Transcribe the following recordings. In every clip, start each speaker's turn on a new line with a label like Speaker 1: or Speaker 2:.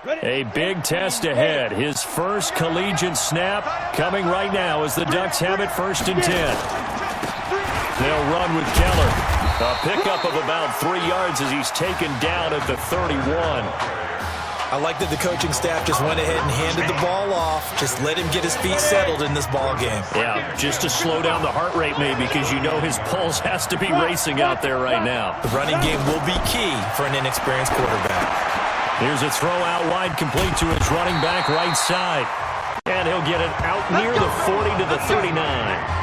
Speaker 1: A big test ahead. His first collegiate snap coming right now as the Ducks have it 1st and 10. They'll run with Keller. A pickup of about 3 yards as he's taken down at the 31.
Speaker 2: I like that the coaching staff just went ahead and handed the ball off. Just let him get his feet settled in this ball game.
Speaker 1: Yeah, just to slow down the heart rate maybe, because you know his pulse has to be racing out there right now.
Speaker 2: The running game will be key for an inexperienced quarterback.
Speaker 1: Here's a throw out wide, complete to his running back right side. And he'll get it out near the 40 to the 39.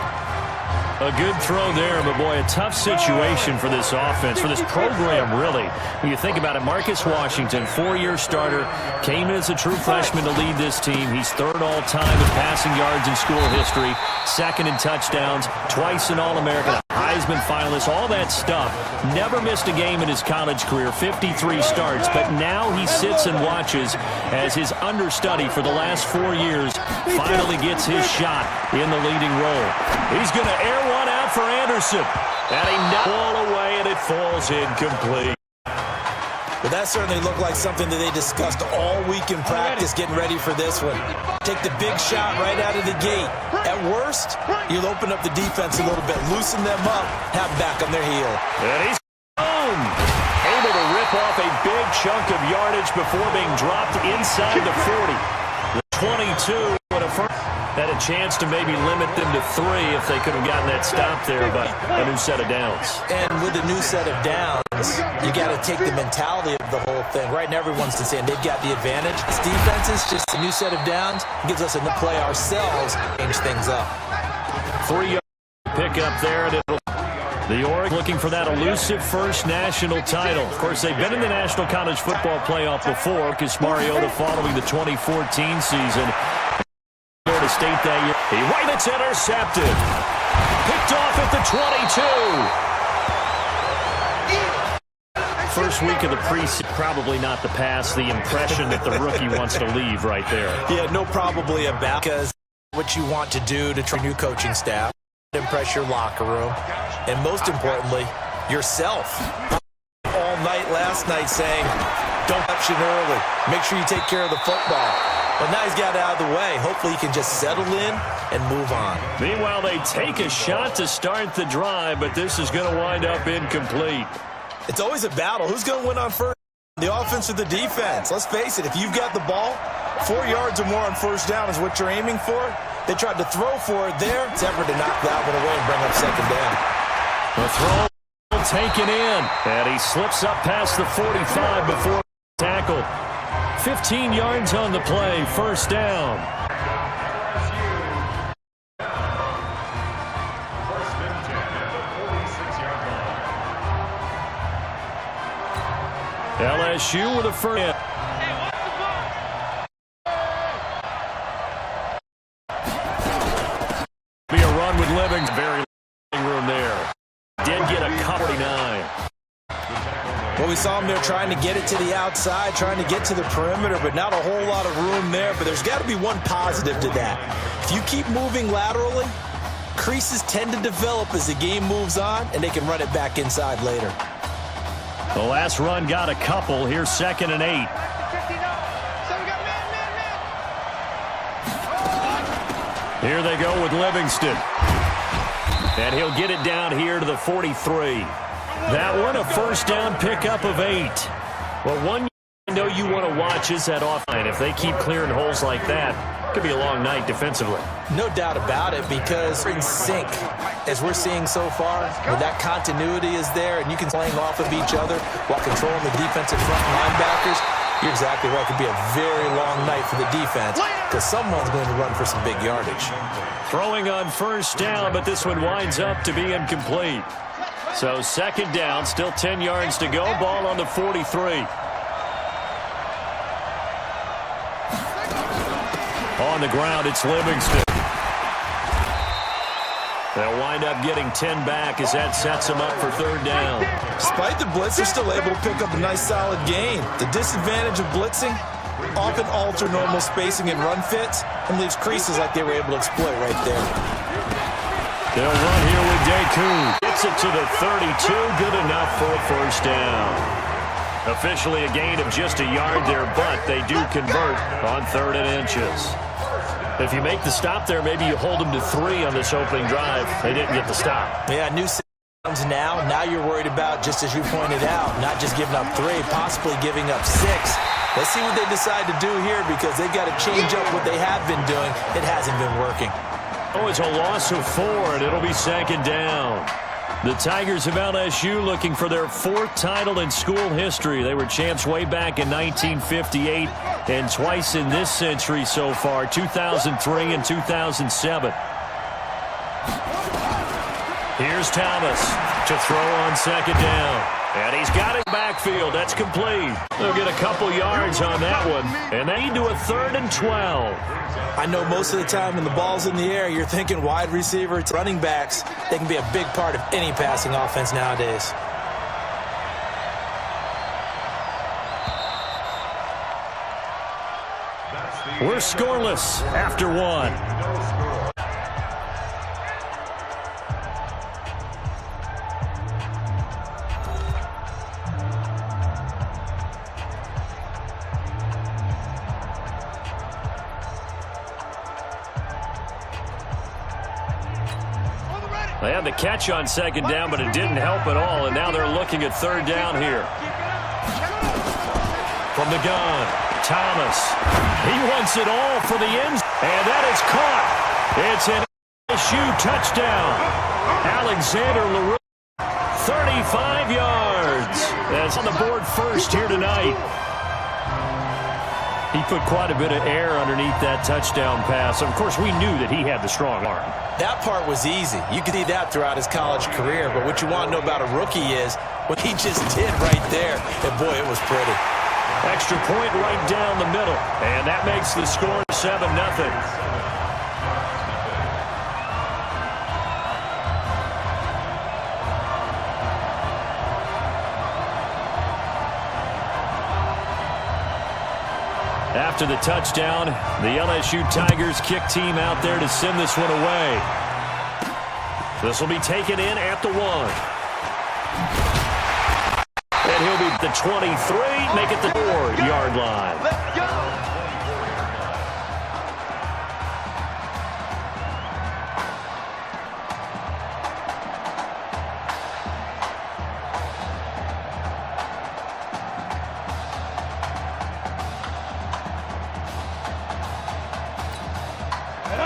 Speaker 1: A good throw there, but boy, a tough situation for this offense, for this program, really. When you think about it, Marcus Washington, 4-year starter, came in as a true freshman to lead this team. He's 3rd all-time in passing yards in school history, 2nd in touchdowns, twice an All-American, Heisman finalist, all that stuff. Never missed a game in his college career, 53 starts, but now he sits and watches as his understudy for the last 4 years finally gets his shot in the leading role. He's going to air one out for Anderson. And he knocks the ball away, and it falls incomplete.
Speaker 2: Well, that certainly looked like something that they discussed all week in practice, getting ready for this one. Take the big shot right out of the gate. At worst, you'll open up the defense a little bit, loosen them up, have them back on their heel.
Speaker 1: And he's home. Able to rip off a big chunk of yardage before being dropped inside the 40. The 22 would have had a chance to maybe limit them to 3 if they could have gotten that stop there, but a new set of downs.
Speaker 2: And with a new set of downs, you got to take the mentality of the whole thing. Right now, everyone's saying they've got the advantage. This defense is just a new set of downs. It gives us a play ourselves, change things up.
Speaker 1: 3-yard pickup there. The Oregon looking for that elusive first national title. Of course, they've been in the National College Football Playoff before, because Mariota following the 2014 season. Florida State that year. It's intercepted. Picked off at the 22. First week of the preseason, probably not the pass. The impression that the rookie wants to leave right there.
Speaker 2: Yeah, no probably about, because what you want to do to train new coaching staff, impress your locker room, and most importantly, yourself. All night last night saying, don't option early. Make sure you take care of the football. But now he's got it out of the way. Hopefully he can just settle in and move on.
Speaker 1: Meanwhile, they take a shot to start the drive, but this is going to wind up incomplete.
Speaker 2: It's always a battle. Who's going to win on first? The offense or the defense? Let's face it, if you've got the ball, 4 yards or more on first down is what you're aiming for. They tried to throw for it there. It's effort to knock that one away and bring up 2nd down.
Speaker 1: The throw taken in, and he slips up past the 45 before tackle. 15 yards on the play, 1st down. LSU with a first. Be a run with Livingston. Very room there. Did get a couple 49.
Speaker 2: Well, we saw him there trying to get it to the outside, trying to get to the perimeter, but not a whole lot of room there. But there's got to be one positive to that. If you keep moving laterally, creases tend to develop as the game moves on, and they can run it back inside later.
Speaker 1: The last run got a couple. Here's 2nd and 8. Here they go with Livingston. And he'll get it down here to the 43. That one, a first down pickup of 8. Well, one I know you want to watch is that offline. If they keep clearing holes like that, it could be a long night defensively.
Speaker 2: No doubt about it, because we're in sync, as we're seeing so far. When that continuity is there and you can playing off of each other while controlling the defensive front linebackers, you're exactly right. It could be a very long night for the defense, because someone's going to run for some big yardage.
Speaker 1: Throwing on first down, but this one winds up to be incomplete. So 2nd down, still 10 yards to go. Ball on the 43. On the ground, it's Livingston. They'll wind up getting 10 back as that sets them up for 3rd down.
Speaker 2: Despite the blitz, they're still able to pick up a nice solid gain. The disadvantage of blitzing, often alter normal spacing and run fits, and leaves creases like they were able to exploit right there.
Speaker 1: They'll run here with Deku. Gets it to the 32. Good enough for a first down. Officially a gain of just a yard there, but they do convert on 3rd and inches. If you make the stop there, maybe you hold them to 3 on this opening drive. They didn't get the stop.
Speaker 2: Yeah, new sounds now. Now you're worried about, just as you pointed out, not just giving up 3, possibly giving up 6. Let's see what they decide to do here because they've got to change up what they have been doing. It hasn't been working.
Speaker 1: Oh, it's a loss of 4, and it'll be 2nd down. The Tigers of LSU looking for their 4th title in school history. They were champs way back in 1958 and twice in this century so far, 2003 and 2007. Here's Thomas to throw on 2nd down. And he's got it backfield. That's complete. They'll get a couple yards on that one. And they need to a 3rd and 12.
Speaker 2: I know most of the time when the ball's in the air, you're thinking wide receiver, running backs. They can be a big part of any passing offense nowadays.
Speaker 1: We're scoreless after 1. They had the catch on 2nd down, but it didn't help at all, and now they're looking at 3rd down here. From the gun, Thomas. He wants it all for the end, and that is caught. It's an LSU touchdown. Alexander LaRue, 35 yards. That's on the board first here tonight. He put quite a bit of air underneath that touchdown pass. Of course, we knew that he had the strong arm.
Speaker 2: That part was easy. You could see that throughout his college career. But what you want to know about a rookie is what he just did right there. And, boy, it was pretty.
Speaker 1: Extra point right down the middle. And that makes the score 7-0. After the touchdown, the LSU Tigers kick team out there to send this one away. This will be taken in at the 1. And he'll be at the 23, make it the 4-yard line.
Speaker 3: Let's go!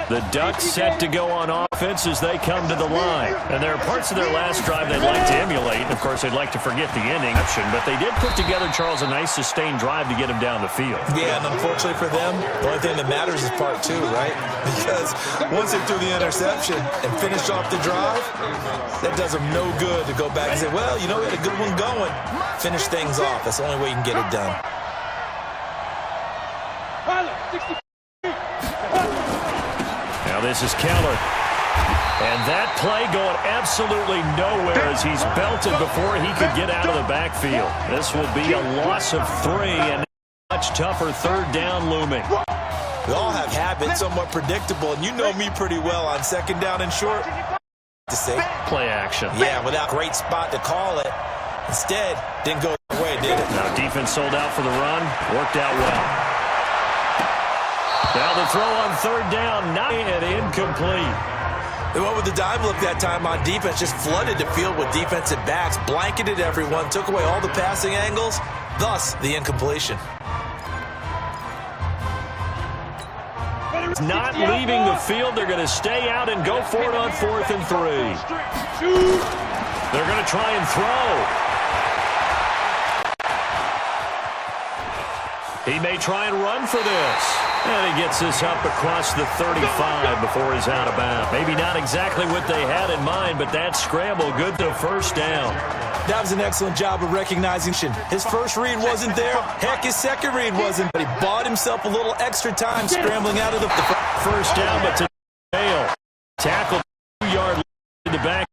Speaker 1: The Ducks set to go on offense as they come to the line. And there are parts of their last drive they'd like to emulate. Of course, they'd like to forget the ending option. But they did put together, Charles, a nice sustained drive to get him down the field.
Speaker 2: Yeah, and unfortunately for them, the only thing that matters is part 2, right? Because once they threw the interception and finished off the drive, that does them no good to go back and say, well, you know, we had a good one going. Finish things off. That's the only way you can get it done.
Speaker 1: Now this is Keller. And that play going absolutely nowhere as he's belted before he could get out of the backfield. This will be a loss of 3 and a much tougher 3rd down looming.
Speaker 2: We all have habits, somewhat predictable, and you know me pretty well on 2nd down and short. To say
Speaker 1: play action.
Speaker 2: Yeah, without a great spot to call it. Instead, didn't go that way, did it?
Speaker 1: Now defense sold out for the run. Worked out well. Now the throw on 3rd down, not and incomplete.
Speaker 2: They went with the dime look that time on defense, just flooded the field with defensive backs, blanketed everyone, took away all the passing angles, thus the incompletion.
Speaker 1: Not leaving the field. They're going to stay out and go for it on 4th and 3. They're going to try and throw. He may try and run for this. And he gets this up across the 35 before he's out of bounds. Maybe not exactly what they had in mind, but that scramble good to 1st down.
Speaker 2: That was an excellent job of recognizing. His first read wasn't there. Heck, his second read wasn't. But he bought himself a little extra time scrambling out of the
Speaker 1: 1st down, but to fail. Tackle 2-yard in the back.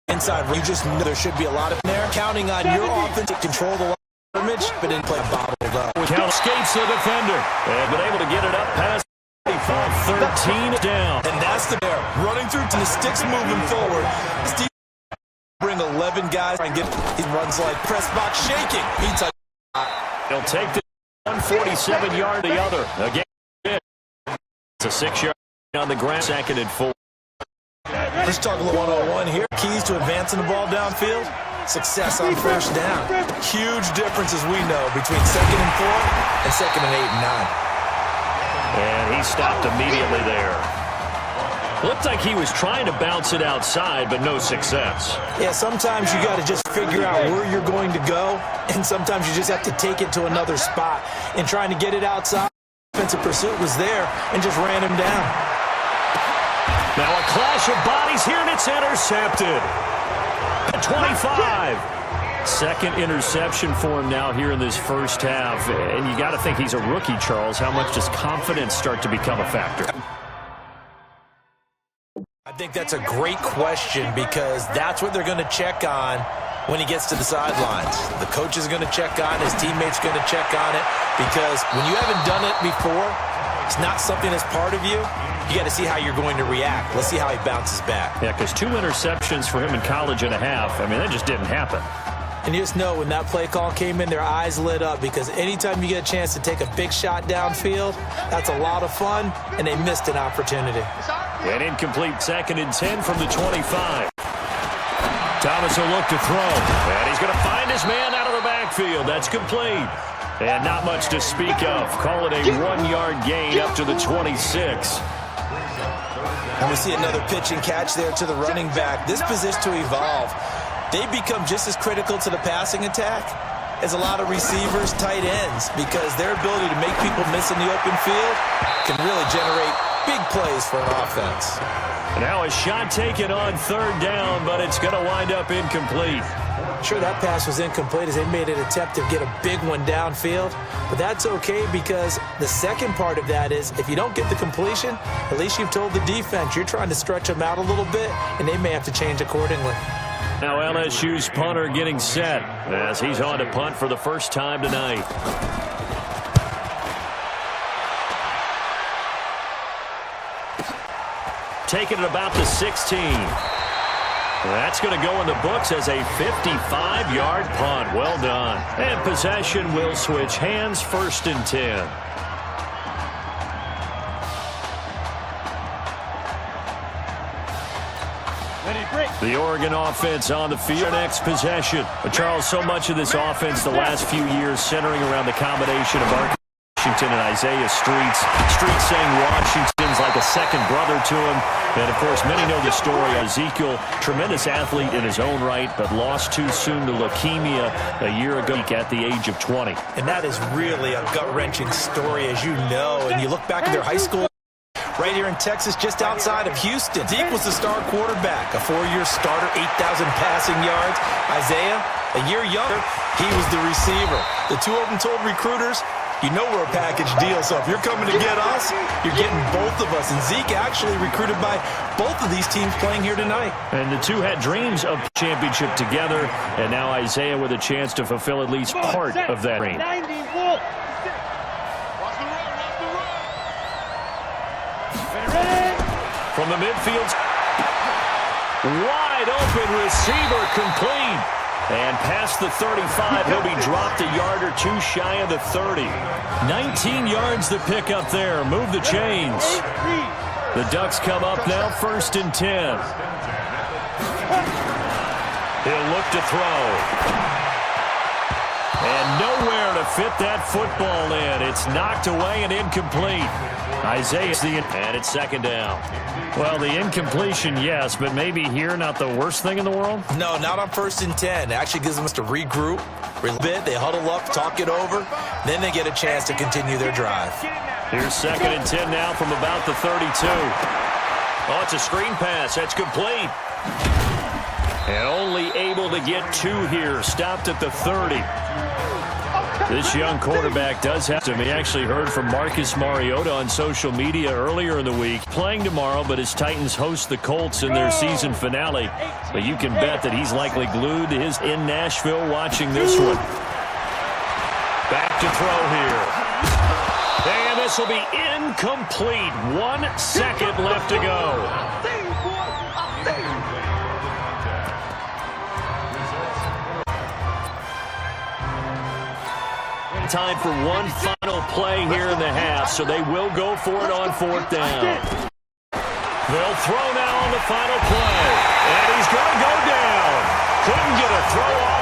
Speaker 2: Inside, you just know there should be a lot of there. Counting on your offense to control the scrimmage, but didn't play bottled up.
Speaker 1: Count escapes the defender. And been able to get it up past 13 down.
Speaker 2: And that's the bear running through to the sticks moving forward. Steve bring 11 giving guys and he runs like press box shaking.
Speaker 1: He'll take the 147-yard the other. Again, it's a 6-yard on the ground, 2nd and 4.
Speaker 2: Let's talk a little 101 here. Keys to advancing the ball downfield. Success on first down. Huge difference, as we know, between 2nd and 4 and 2nd and 8 and 9.
Speaker 1: And he stopped immediately there. Looked like he was trying to bounce it outside, but no success.
Speaker 2: Yeah, sometimes you got to just figure out where you're going to go, and sometimes you just have to take it to another spot. And trying to get it outside, offensive pursuit was there and just ran him down.
Speaker 1: Now a clash of bodies here, and it's intercepted. At 25. Second interception for him now here in this first half. And you got to think he's a rookie, Charles. How much does confidence start to become a factor?
Speaker 2: I think that's a great question because that's what they're going to check on when he gets to the sidelines. The coach is going to check on, his teammates are going to check on it, because when you haven't done it before, it's not something that's part of you. You got to see how you're going to react. Let's see how he bounces back.
Speaker 1: Yeah, because 2 interceptions for him in college and a half, I mean, that just didn't happen.
Speaker 2: And you just know when that play call came in, their eyes lit up, because anytime you get a chance to take a big shot downfield, that's a lot of fun, and they missed an opportunity.
Speaker 1: An incomplete 2nd and 10 from the 25. Thomas will look to throw, and he's going to find his man out of the backfield. That's complete. And not much to speak of. Call it a 1-yard gain up to the 26.
Speaker 2: And we see another pitch and catch there to the running back. This position to evolve. They become just as critical to the passing attack as a lot of receivers, tight ends, because their ability to make people miss in the open field can really generate big plays for an offense.
Speaker 1: Now a shot taken on 3rd down, but it's going to wind up incomplete.
Speaker 2: Sure, that pass was incomplete as they made an attempt to get a big one downfield, but that's okay because the second part of that is if you don't get the completion, at least you've told the defense you're trying to stretch them out a little bit, and they may have to change accordingly.
Speaker 1: Now LSU's punter getting set as he's on to punt for the first time tonight. Taking it about the 16. That's going to go in the books as a 55-yard punt. Well done. And possession will switch hands, 1st and 10. The Oregon offense on the field. Next possession. But Charles, so much of this offense the last few years centering around the combination of Washington and Isaiah Streets. Streets saying Washington's like a second brother to him. And, of course, many know the story. Ezekiel, tremendous athlete in his own right, but lost too soon to leukemia a year ago at the age of 20.
Speaker 2: And that is really a gut-wrenching story, as you know. And you look back at their high school right here in Texas, just outside of Houston. Zeke was the star quarterback, a 4-year starter, 8,000 passing yards. Isaiah, a year younger, he was the receiver. The two of them told recruiters, you know we're a package deal, so if you're coming to get us, you're getting both of us. And Zeke actually recruited by both of these teams playing here tonight.
Speaker 1: And the two had dreams of championship together, and now Isaiah with a chance to fulfill at least part of that dream. From the midfield, wide open receiver complete. And past the 35, he'll be dropped a yard or two shy of the 30. 19 yards the pick up there. Move the chains. The Ducks come up now, 1st and 10. He'll look to throw. And nowhere to fit that football in. It's knocked away and incomplete. Isaiah's and it's 2nd down. Well, the incompletion, yes, but maybe here not the worst thing in the world?
Speaker 2: No, not on 1st and 10. It actually gives them to regroup a bit. They huddle up, talk it over. Then they get a chance to continue their drive.
Speaker 1: Here's 2nd and 10 now from about the 32. Oh, it's a screen pass. That's complete. And only able to get 2 here. Stopped at the 30. This young quarterback does have to. He actually heard from Marcus Mariota on social media earlier in the week. Playing tomorrow, but his Titans host the Colts in their season finale. But you can bet that he's likely glued to his in Nashville watching this one. Back to throw here. And this will be incomplete. 1 second left to go. time for one final play here in the half, so they will go for it on 4th down. They'll throw now on the final play, and he's going to go down. Couldn't get a throw off